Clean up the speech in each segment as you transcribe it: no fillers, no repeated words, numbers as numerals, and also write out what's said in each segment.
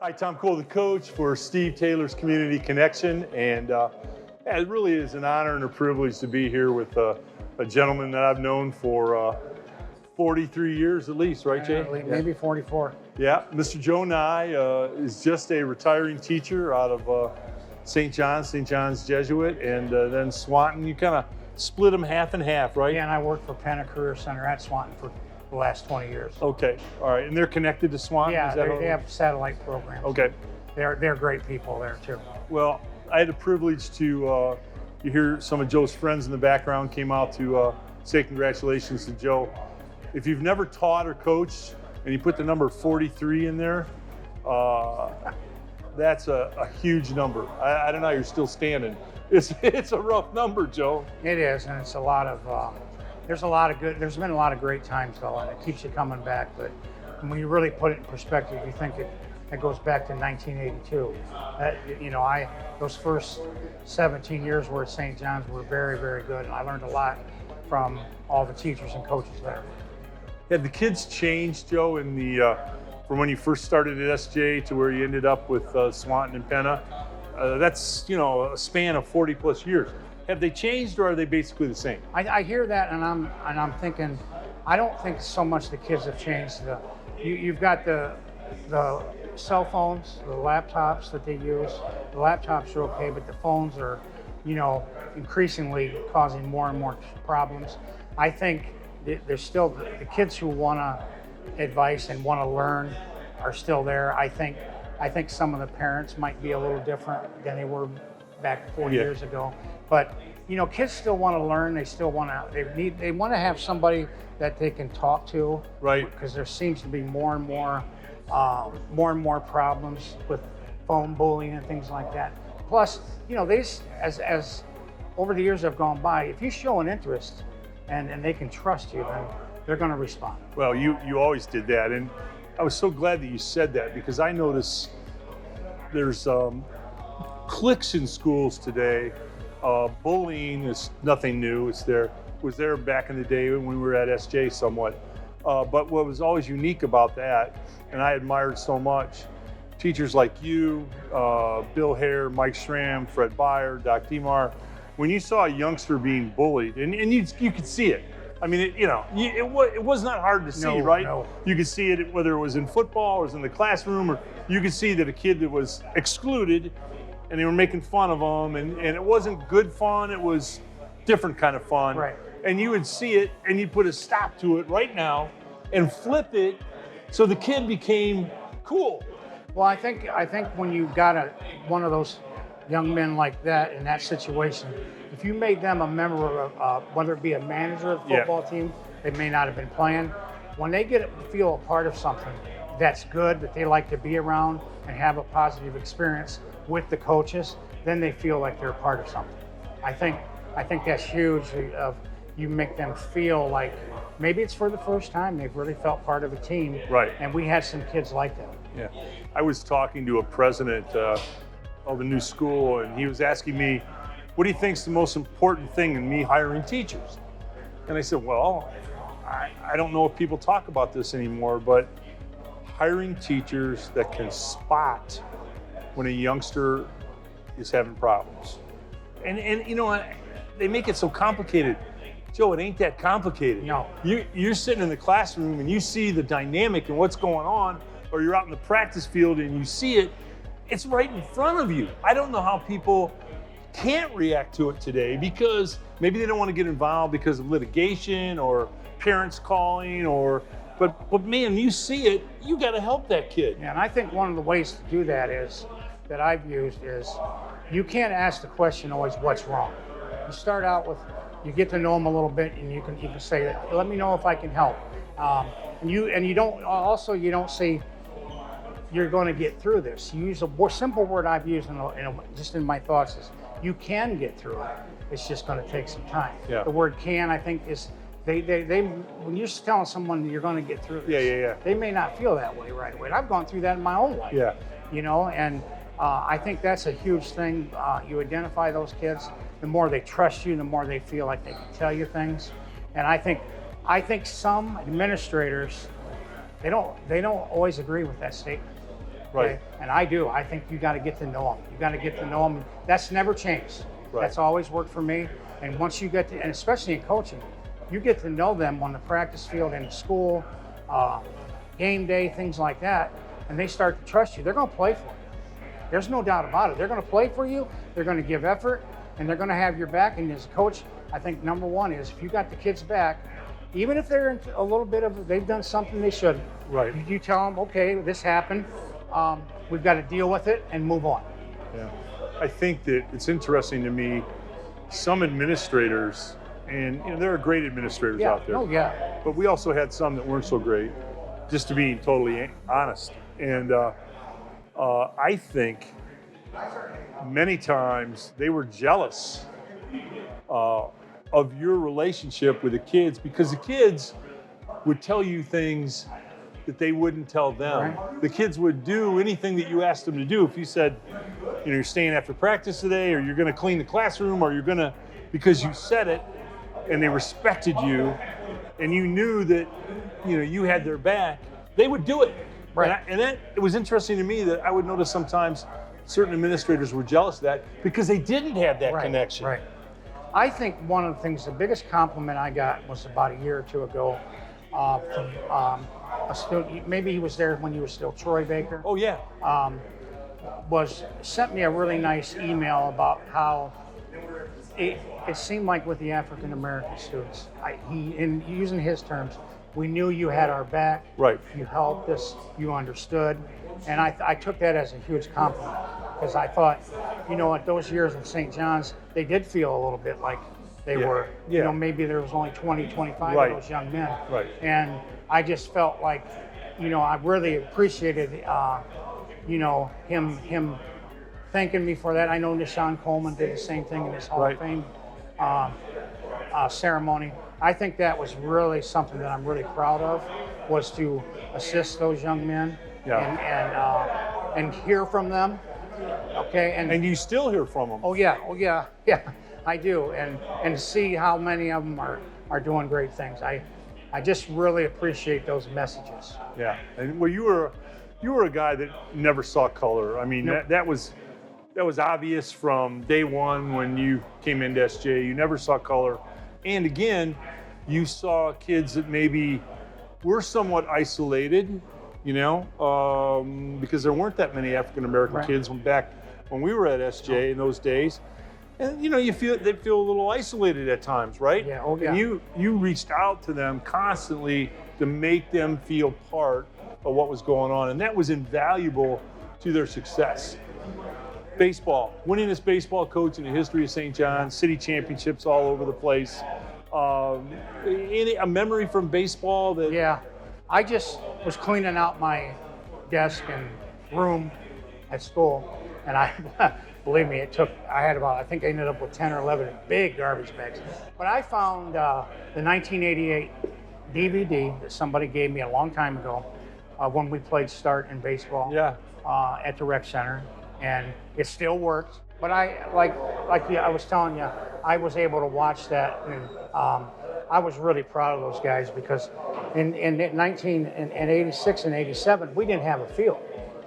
Hi, Tom Cole, the coach for Steve Taylor's Community Connection, and it really is an honor and a privilege to be here with a gentleman that I've known for 43 years at least, right, Jay? Maybe 44. Yeah, Mr. Joe Nye is just a retiring teacher out of St. John's Jesuit, and then Swanton. You kind of split them half and half, right? Yeah, and I worked for Penta Career Center at Swanton for the last 20 years. Okay, all right, and they're connected to Swanton? Yeah, they have satellite programs. Okay. They're great people there too. Well, I had the privilege to you hear some of Joe's friends in the background came out to say congratulations to Joe. If you've never taught or coached and you put the number 43 in there, that's a huge number. I don't know how you're still standing. It's a rough number, Joe. It is, and it's a lot of, there's been a lot of great times though, and it keeps you coming back. But when you really put it in perspective, you think it goes back to 1982. Those first 17 years were at St. John's were very, very good, and I learned a lot from all the teachers and coaches there. Have the kids changed, Joe, in from when you first started at SJ to where you ended up with Swanton and Penta? That's a span of 40 plus years. Have they changed, or are they basically the same? I hear that, and I'm thinking, I don't think so much the kids have changed. You've got the cell phones, the laptops that they use. The laptops are okay, but the phones are, increasingly causing more and more problems. I think there's still the kids who want advice and want to learn are still there. I think some of the parents might be a little different than they were back 40 years ago. But kids still want to learn. They still want to. They want to have somebody that they can talk to. Right. Because there seems to be more and more problems with phone bullying and things like that. Plus, as over the years have gone by, if you show an interest and they can trust you, then they're going to respond. Well, you always did that, and I was so glad that you said that, because I notice there's cliques in schools today. Bullying is nothing new. Was there back in the day when we were at SJ somewhat. But what was always unique about that, and I admired so much, teachers like you, Bill Hare, Mike Schramm, Fred Beyer, Doc Demar, when you saw a youngster being bullied, and you could see it. I mean, it was not hard to see, right? No. You could see it whether it was in football or it was in the classroom, or you could see that a kid that was excluded and they were making fun of them, and it wasn't good fun, it was different kind of fun. Right. And you would see it and you'd put a stop to it right now and flip it so the kid became cool. Well, I think when you got one of those young men like that in that situation, if you made them a member of, whether it be a manager of the football team, they may not have been playing. When they feel a part of something that's good, that they like to be around and have a positive experience with the coaches, then they feel like they're a part of something. I think that's huge. You make them feel like maybe it's for the first time they've really felt part of a team. Right. And we had some kids like that. Yeah. I was talking to a president of a new school, and he was asking me, what do you think is the most important thing in me hiring teachers? And I said, well, I don't know if people talk about this anymore, but hiring teachers that can spot when a youngster is having problems. And they make it so complicated. Joe, it ain't that complicated. No. You're sitting in the classroom and you see the dynamic and what's going on, or you're out in the practice field and you see it, it's right in front of you. I don't know how people can't react to it today, because maybe they don't want to get involved because of litigation or parents calling, but man, you see it, you got to help that kid. Yeah, and I think one of the ways to do that that I've used is, you can't ask the question always, what's wrong? You start out with, you get to know them a little bit, and you can say, let me know if I can help. And you don't say, you're going to get through this. You use a more simple word I've used just in my thoughts is, you can get through it. It's just going to take some time. Yeah. The word "can" I think is they when you're telling someone you're going to get through this, Yeah. they may not feel that way right away. I've gone through that in my own life. Yeah. And I think that's a huge thing. You identify those kids. The more they trust you, the more they feel like they can tell you things. And I think some administrators, they don't always agree with that statement. Right. And I do. I think you got to get to know them. You got to get to know them. That's never changed. Right. That's always worked for me. And once you get to, and especially in coaching, you get to know them on the practice field, in school, game day, things like that, and they start to trust you. They're going to play for you. There's no doubt about it. They're going to play for you. They're going to give effort, and they're going to have your back. And as a coach, I think number one is if you got the kids back, even if they're in a little bit of, they've done something they shouldn't. Right. You tell them, okay, this happened. We've got to deal with it and move on. Yeah. I think that it's interesting to me, some administrators, and there are great administrators out there. Oh, yeah. But we also had some that weren't so great, just to be totally honest. And I think many times they were jealous of your relationship with the kids, because the kids would tell you things that they wouldn't tell them. Right. The kids would do anything that you asked them to do. If you said, you're staying after practice today, or you're going to clean the classroom, or you're going to, because you said it, and they respected you, and you knew that, you had their back, they would do it. Right. And it was interesting to me that I would notice sometimes certain administrators were jealous of that because they didn't have that connection. Right. I think one of the things, the biggest compliment I got was about a year or two ago from a student. Maybe he was there when you were still Troy Baker. Oh yeah. Sent me a really nice email about how it seemed like with the African American students, in using his terms, we knew you had our back. Right. You helped us. You understood, and I took that as a huge compliment, because I thought, at those years in St. John's, they did feel a little bit like they were. Yeah. Maybe there was only 20, 25 Right. of those young men. Right. And I just felt like, I really appreciated, him thanking me for that. I know Nishan Coleman did the same thing in his Hall of Fame ceremony. I think that was really something that I'm really proud of, was to assist those young men and hear from them. Okay. And you still hear from them. Oh yeah, I do. And see how many of them are doing great things. I just really appreciate those messages. Yeah. And well, you were a guy that never saw color. I mean, Nope. that was obvious from day one when you came into SJ. You never saw color. And again, you saw kids that maybe were somewhat isolated, because there weren't that many African American kids back when we were at SJ in those days. And they feel a little isolated at times, right? Yeah. Oh yeah. And you reached out to them constantly to make them feel part of what was going on, and that was invaluable to their success. Baseball, winningest baseball coach in the history of St. John's, city championships all over the place. A memory from baseball that... Yeah, I just was cleaning out my desk and room at school, and believe me, I think I ended up with 10 or 11 big garbage bags. But I found the 1988 DVD that somebody gave me a long time ago when we played start in baseball at the rec center, and it still works. But I was telling you, I was able to watch that, and I was really proud of those guys, because in 86 and 87, we didn't have a field.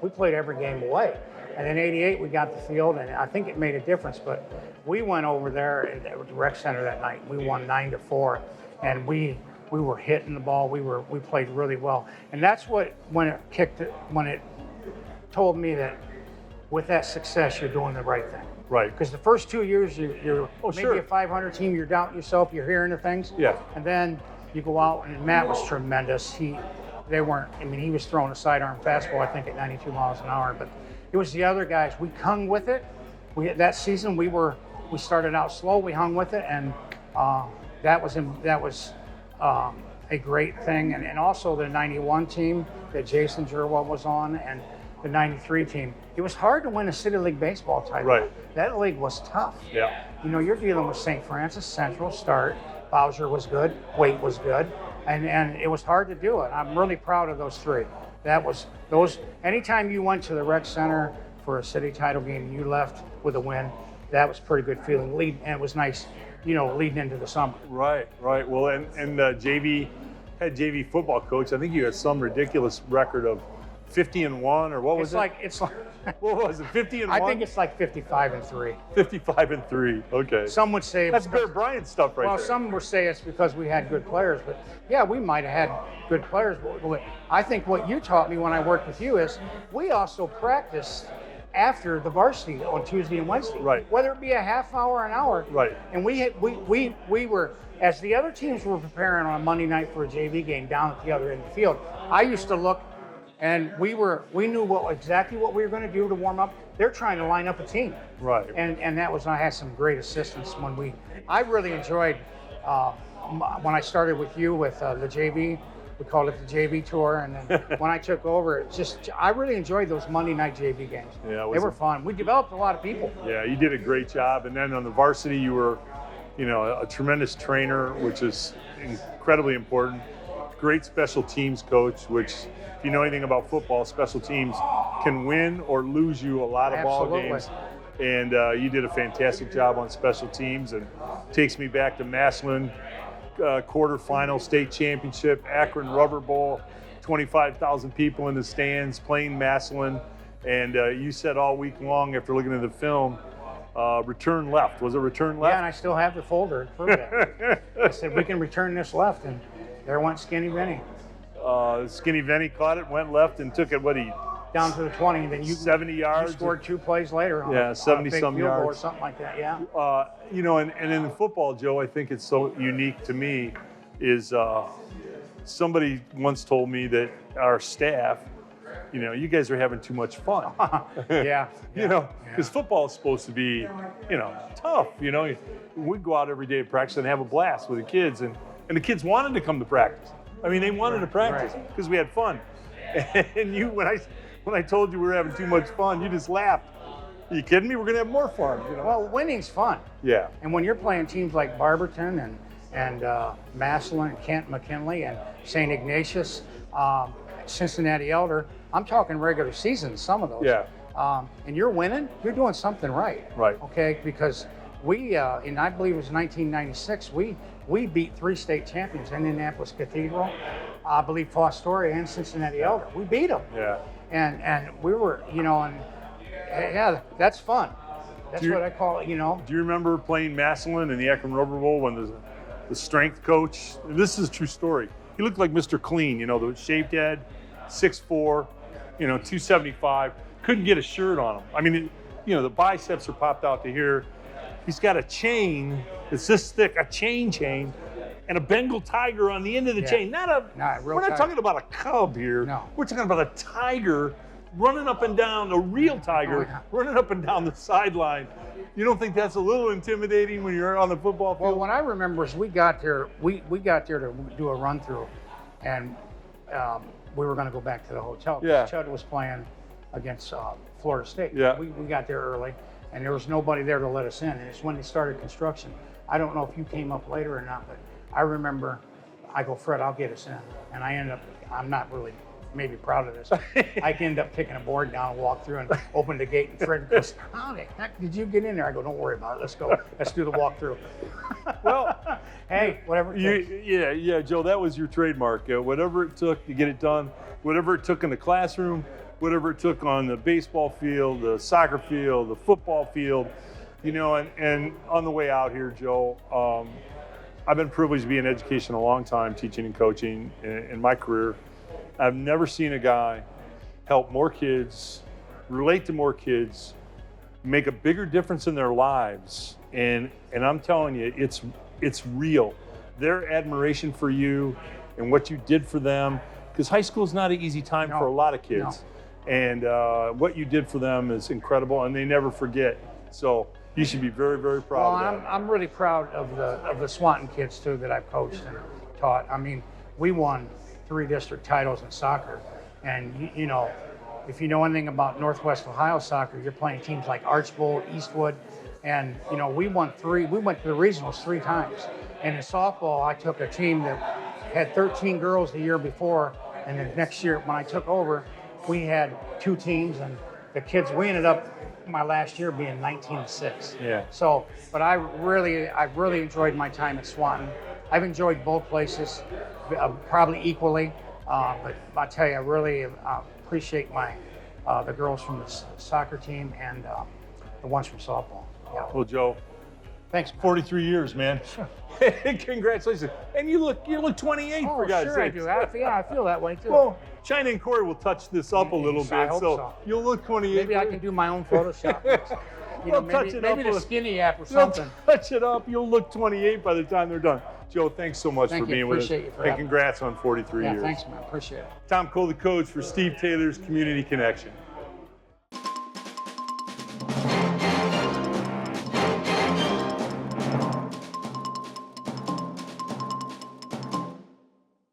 We played every game away. And in 88, we got the field, and I think it made a difference. But we went over there at the rec center that night. We won 9-4, and we were hitting the ball. We played really well. And that's when it told me that with that success, you're doing the right thing. Right. Because the first 2 years, you're maybe sure. a 500 team, you're doubting yourself, you're hearing the things. Yeah. And then you go out, and Matt was tremendous. He was throwing a sidearm fastball, I think, at 92 miles an hour. But it was the other guys. We hung with it. That season, we started out slow, we hung with it, and that was a great thing. And also the 91 team that Jason Jerwa was on, and the 93 team. It was hard to win a City League baseball title. Right. That league was tough. Yeah. You're dealing with St. Francis, Central, Start. Bowser was good. Waite was good. And it was hard to do it. I'm really proud of those three. Anytime you went to the rec center for a city title game and you left with a win, that was a pretty good feeling. And it was nice, leading into the summer. Right. Well, and JV football coach, I think you had some ridiculous record of 50-1 or what was it's like what was it? 50-1. I think it's like 55-3. 55-3. Okay. Some would say That's Bear Bryant stuff right well, there. some would say it's because we had good players, but yeah, we might have had good players. But I think what you taught me when I worked with you is we also practiced after the varsity on Tuesday and Wednesday. Right. Whether it be a half hour or an hour. Right. And we were, as the other teams were preparing on a Monday night for a JV game down at the other end of the field, I used to look and we knew exactly what we were going to do to warm up. They're trying to line up a team. Right. And that was, I had some great assistance I really enjoyed when I started with you with the JV. We called it the JV tour, and then when I took over, I really enjoyed those Monday night JV games. Yeah, they were fun. We developed a lot of people. Yeah, you did a great job. And then on the varsity, you were, a tremendous trainer, which is incredibly important. Great special teams coach, which, if you know anything about football, special teams can win or lose you a lot of ball games. And you did a fantastic job on special teams, and takes me back to Massillon. Quarterfinal state championship, Akron Rubber Bowl, 25,000 people in the stands playing Massillon. And you said all week long after looking at the film, return left. Was it return left? Yeah, and I still have the folder for that. I said, we can return this left, and there went Skinny Vinny. Skinny Vinny caught it, went left, and took it, down to the 20, and then 70 yards. You scored 2 plays later. Yeah, 70-some yards. Or something like that, yeah. And in the football, Joe, I think it's so unique to me is somebody once told me that our staff, you guys are having too much fun. Yeah. Because football is supposed to be, tough. We go out every day to practice and have a blast with the kids, and the kids wanted to come to practice. I mean, they wanted to practice because we had fun. And when I told you we were having too much fun, you just laughed. Are you kidding me? We're going to have more fun. Well, winning's fun. Yeah. And when you're playing teams like Barberton and Massillon, and Kent McKinley, and St. Ignatius, Cincinnati Elder, I'm talking regular season, some of those. Yeah. And you're winning, you're doing something right. Right. Okay, because we, I believe it was 1996, we beat 3 state champions, Indianapolis Cathedral, I believe Fostoria, and Cincinnati Elder. We beat them. Yeah. And we were, yeah, that's fun. That's what I call it, Do you remember playing Massillon in the Akron Rubber Bowl when the strength coach, this is a true story, he looked like Mr. Clean, the shaved head, 6'4", 275, couldn't get a shirt on him. I mean, the biceps are popped out to here. He's got a chain that's this thick, a chain, and a Bengal tiger on the end of the chain. We're not talking about a cub here. No. We're talking about a tiger running up and down, a real tiger running up and down the sideline. You don't think that's a little intimidating when you're on the football field? Well, what I remember is we got there to do a run through, and we were going to go back to the hotel. Yeah. Chud was playing against Florida State. Yeah. We got there early, and there was nobody there to let us in, and it's when they started construction. I don't know if you came up later or not, but I remember I go, Fred, I'll get us in. And I'm not really maybe proud of this. I ended up kicking a board down and walk through and opened the gate, and Fred goes, how the heck did you get in there? I go, don't worry about it. Let's go. Let's do the walkthrough. Well, hey, whatever it takes. Yeah, Joe, that was your trademark. Whatever it took to get it done, whatever it took in the classroom, whatever it took on the baseball field, the soccer field, the football field, and on the way out here, Joe, I've been privileged to be in education a long time, teaching and coaching in my career. I've never seen a guy help more kids, relate to more kids, make a bigger difference in their lives. And I'm telling you, it's real. Their admiration for you and what you did for them, because high school is not an easy time for a lot of kids. No. And what you did for them is incredible, and they never forget. So you should be very, very proud of that. I'm really proud of the Swanton kids too that I've coached and taught. I mean, we won 3 district titles in soccer, and if you know anything about Northwest Ohio soccer, you're playing teams like Archbold, Eastwood, and we won 3. We went to the regionals 3 times. And in softball, I took a team that had 13 girls the year before, and the next year when I took over, we had 2 teams, and the kids, we ended up my last year being 19-6. Yeah. So, but I really enjoyed my time at Swanton. I've enjoyed both places, probably equally. But I tell you, I really appreciate the girls from the soccer team and the ones from softball. Yeah. Well, Joe, Thanks. 43 years, man. Congratulations. And you look 28 Oh, for God's sure sake. I do. I feel that way too. Well, China and Corey will touch this up a little I bit, hope so. you'll look 28. Maybe I can do my own Photoshop. Well, touch it up maybe a- the skinny app or You'll something. touch it up. You'll look 28 by the time they're done. Joe, thanks so much Thank for you. being with us. Appreciate you for And having me. congrats on 43 Yeah, years. thanks, man. Appreciate it. Tom Cole, the coach for Steve Taylor's Community Connection.